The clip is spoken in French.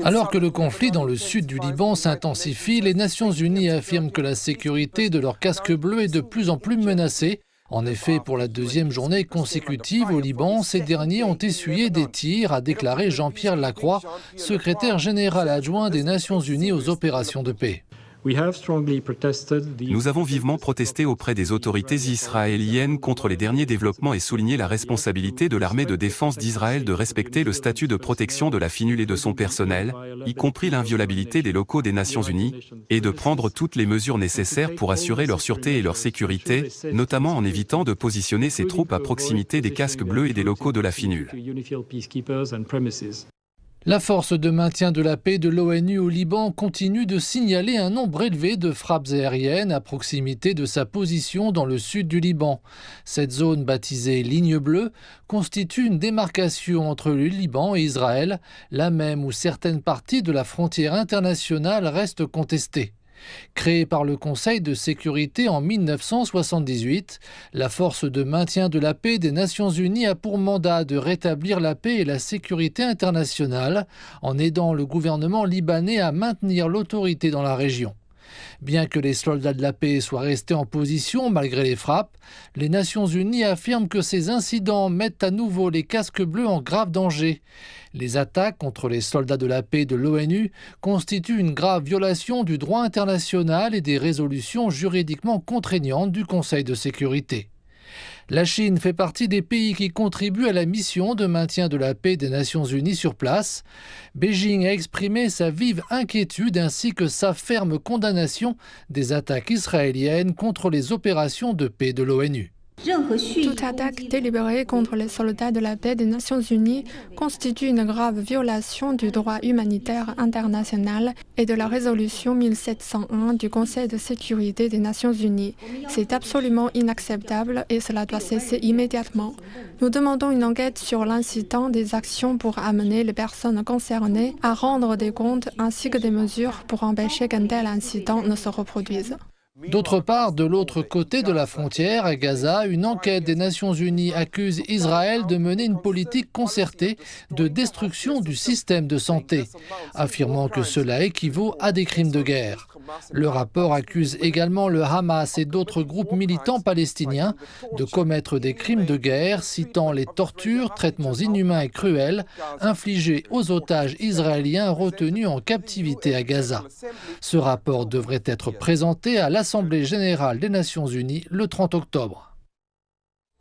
Alors que le conflit dans le sud du Liban s'intensifie, les Nations Unies affirment que la sécurité de leurs casques bleus est de plus en plus menacée. En effet, pour la deuxième journée consécutive au Liban, ces derniers ont essuyé des tirs, a déclaré Jean-Pierre Lacroix, secrétaire général adjoint des Nations Unies aux opérations de paix. Nous avons vivement protesté auprès des autorités israéliennes contre les derniers développements et souligné la responsabilité de l'armée de défense d'Israël de respecter le statut de protection de la FINUL et de son personnel, y compris l'inviolabilité des locaux des Nations Unies, et de prendre toutes les mesures nécessaires pour assurer leur sûreté et leur sécurité, notamment en évitant de positionner ces troupes à proximité des casques bleus et des locaux de la FINUL. La force de maintien de la paix de l'ONU au Liban continue de signaler un nombre élevé de frappes aériennes à proximité de sa position dans le sud du Liban. Cette zone baptisée ligne bleue constitue une démarcation entre le Liban et Israël, la même où certaines parties de la frontière internationale restent contestées. Créée par le Conseil de sécurité en 1978, la force de maintien de la paix des Nations Unies a pour mandat de rétablir la paix et la sécurité internationale en aidant le gouvernement libanais à maintenir l'autorité dans la région. Bien que les soldats de la paix soient restés en position malgré les frappes, les Nations Unies affirment que ces incidents mettent à nouveau les casques bleus en grave danger. Les attaques contre les soldats de la paix de l'ONU constituent une grave violation du droit international et des résolutions juridiquement contraignantes du Conseil de sécurité. La Chine fait partie des pays qui contribuent à la mission de maintien de la paix des Nations Unies sur place. Beijing a exprimé sa vive inquiétude ainsi que sa ferme condamnation des attaques israéliennes contre les opérations de paix de l'ONU. Toute attaque délibérée contre les soldats de la paix des Nations Unies constitue une grave violation du droit humanitaire international et de la résolution 1701 du Conseil de sécurité des Nations Unies. C'est absolument inacceptable et cela doit cesser immédiatement. Nous demandons une enquête sur l'incident, des actions pour amener les personnes concernées à rendre des comptes ainsi que des mesures pour empêcher qu'un tel incident ne se reproduise. D'autre part, de l'autre côté de la frontière, à Gaza, une enquête des Nations Unies accuse Israël de mener une politique concertée de destruction du système de santé, affirmant que cela équivaut à des crimes de guerre. Le rapport accuse également le Hamas et d'autres groupes militants palestiniens de commettre des crimes de guerre, citant les tortures, traitements inhumains et cruels infligés aux otages israéliens retenus en captivité à Gaza. Ce rapport devrait être présenté à l'Assemblée générale des Nations Unies le 30 octobre.